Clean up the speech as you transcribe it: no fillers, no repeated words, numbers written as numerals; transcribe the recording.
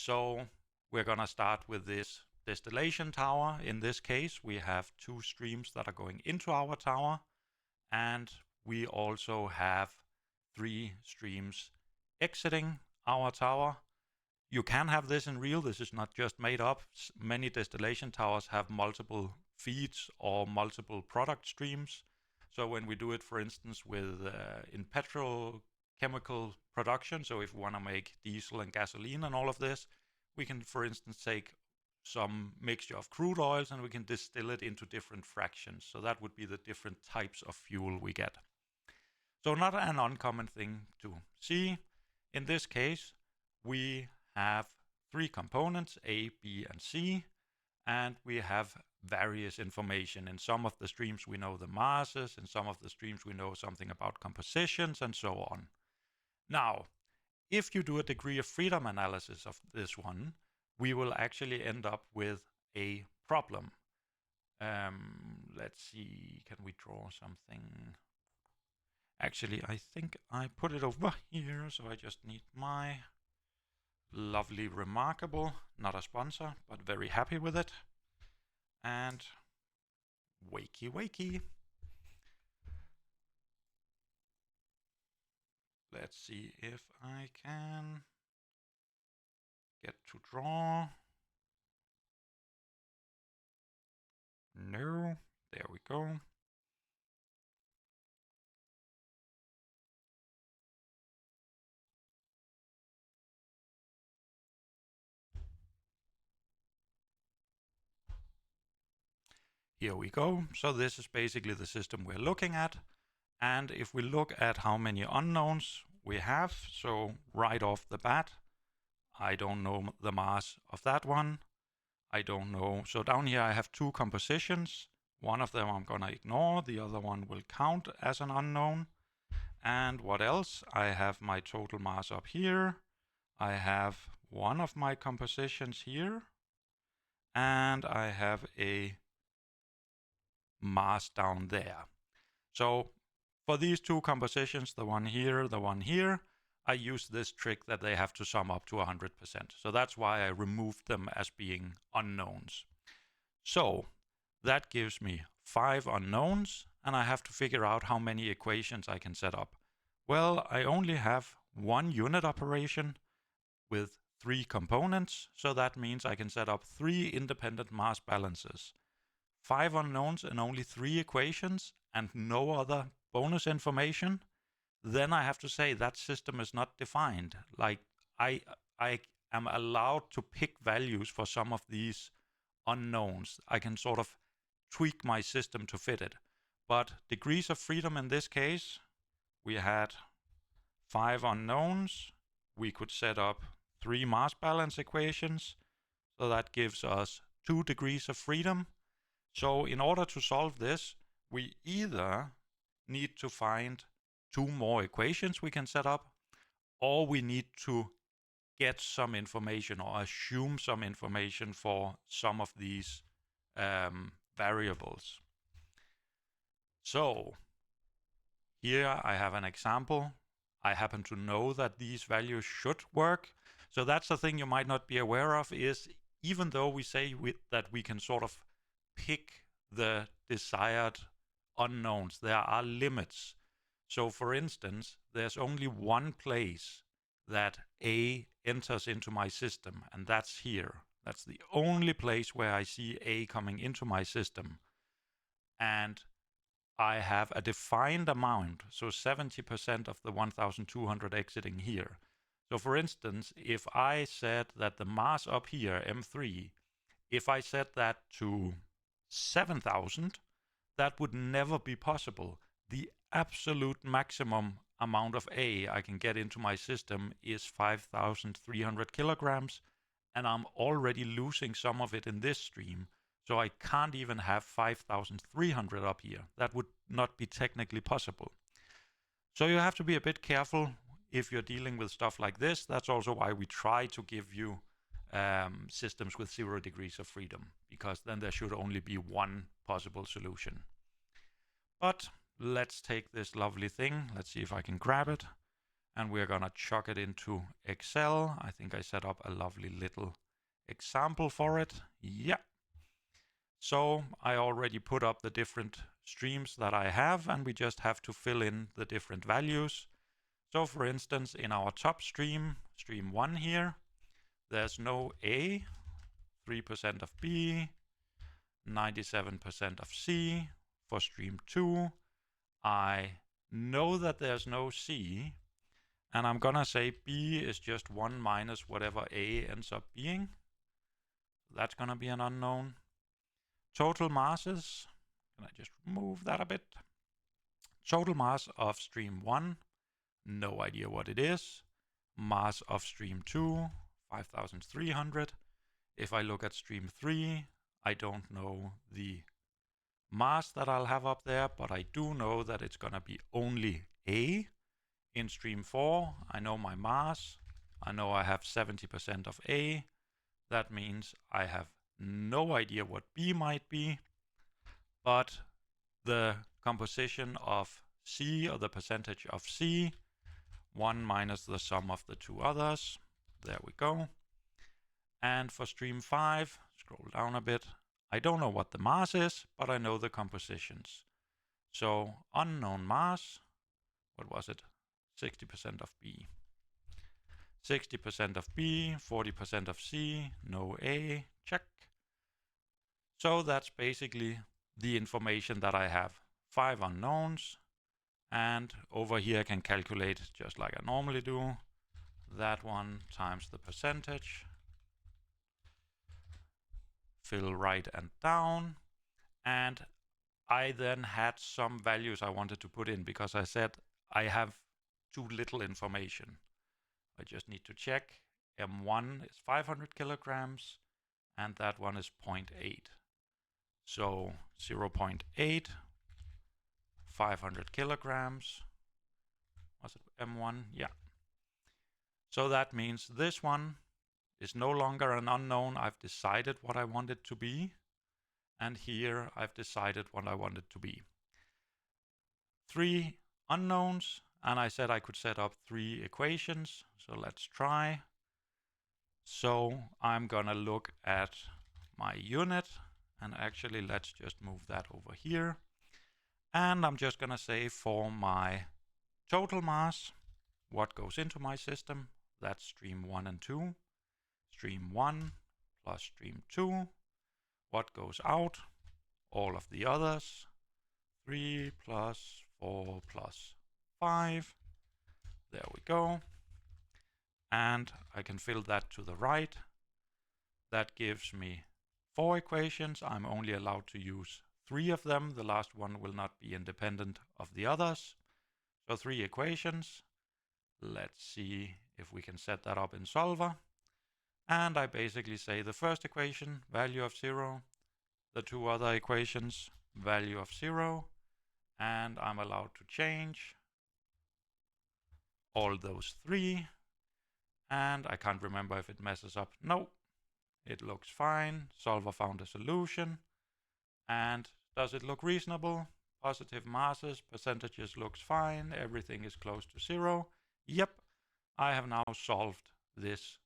So we're going to start with this distillation tower. In this case, we have two streams that are going into our tower, and we also have three streams exiting our tower. You can have this in real. This is not just made up. Many distillation towers have multiple feeds or multiple product streams. So when we do it, for instance, with in petrochemical production, so if we want to make diesel and gasoline and all of this, we can, for instance, take some mixture of crude oils and we can distill it into different fractions. So that would be the different types of fuel we get. So not an uncommon thing to see. In this case, we have three components, A, B, and C, and we have various information. In some of the streams we know the masses, in some of the streams we know something about compositions, and so on. Now, if you do a degree of freedom analysis of this one, we will actually end up with a problem. Let's see, can we draw something? Actually, I think I put it over here, so I just need my lovely Remarkable, not a sponsor, but very happy with it. And wakey. Let's see if I can get to draw. No, there we go. Here we go. So this is basically the system we're looking at. And if we look at how many unknowns we have, so right off the bat, I don't know the mass of that one. I don't know. So down here I have two compositions. One of them I'm going to ignore. The other one will count as an unknown. And what else? I have my total mass up here. I have one of my compositions here. And I have a mass down there. So for these two compositions, the one here, I use this trick that they have to sum up to 100%. So that's why I removed them as being unknowns. So that gives me 5 unknowns, and I have to figure out how many equations I can set up. Well, I only have one unit operation with 3 components, so that means I can set up 3 independent mass balances. 5 unknowns and only 3 equations and no other bonus information. Then I have to say that system is not defined. Like I am allowed to pick values for some of these unknowns. I can sort of tweak my system to fit it. But degrees of freedom in this case, we had 5 unknowns. We could set up 3 mass balance equations. So that gives us 2 degrees of freedom. So in order to solve this, we either need to find 2 more equations we can set up, or we need to get some information or assume some information for some of these variables. So here I have an example. I happen to know that these values should work. So that's the thing you might not be aware of, is even though we say that we can sort of pick the desired unknowns, there are limits. So for instance, there's only one place that A enters into my system, and that's here. That's the only place where I see A coming into my system. And I have a defined amount, so 70% of the 1200 exiting here. So for instance, if I said that the mass up here, M3, if I set that to 7,000, that would never be possible. The absolute maximum amount of A I can get into my system is 5,300 kilograms, and I'm already losing some of it in this stream. So I can't even have 5,300 up here. That would not be technically possible. So you have to be a bit careful if you're dealing with stuff like this. That's also why we try to give you systems with 0 degrees of freedom, because then there should only be one possible solution. But let's take this lovely thing. Let's see if I can grab it. and we're gonna chuck it into Excel. I think I set up a lovely little example for it. Yeah. So I already put up the different streams that I have, and we just have to fill in the different values. So for instance, in our top stream, stream 1 here, there's no A, 3% of B, 97% of C. For stream 2, I know that there's no C, and I'm gonna say B is just 1 minus whatever A ends up being. That's gonna be an unknown. Total masses, can I just remove that a bit? Total mass of stream 1, no idea what it is. Mass of stream 2, 5,300. If I look at stream 3, I don't know the mass that I'll have up there, but I do know that it's gonna be only A. In stream 4, I know my mass. I know I have 70% of A. That means I have no idea what B might be, but the composition of C, or the percentage of C, 1 minus the sum of the two others. There we go. And for stream 5, scroll down a bit, I don't know what the mass is, but I know the compositions. So unknown mass, what was it? 60% of B. 60% of B, 40% of C, no A, check. So that's basically the information that I have. 5 unknowns, and over here I can calculate just like I normally do. That one times the percentage. Fill right and down, and I then had some values I wanted to put in because I said I have too little information. I just need to check. M1 is 500 kilograms, and that one is 0.8. So 0.8, 500 kilograms. Was it M1? Yeah. So that means this one is no longer an unknown. I've decided what I want it to be. And here I've decided what I want it to be. 3 unknowns, and I said I could set up 3 equations. So let's try. So I'm gonna look at my unit, and actually let's just move that over here. And I'm just gonna say for my total mass, what goes into my system, that's stream 1 and 2. Stream 1 plus stream 2. What goes out? All of the others. 3 plus 4 plus 5. There we go. And I can fill that to the right. That gives me 4 equations. I'm only allowed to use 3 of them. The last one will not be independent of the others. So 3 equations. Let's see if we can set that up in Solver. And I basically say the first equation, value of 0. The 2 other equations, value of 0. And I'm allowed to change all those 3. And I can't remember if it messes up. No, it looks fine. Solver found a solution. And does it look reasonable? Positive masses, percentages looks fine. Everything is close to 0. Yep, I have now solved this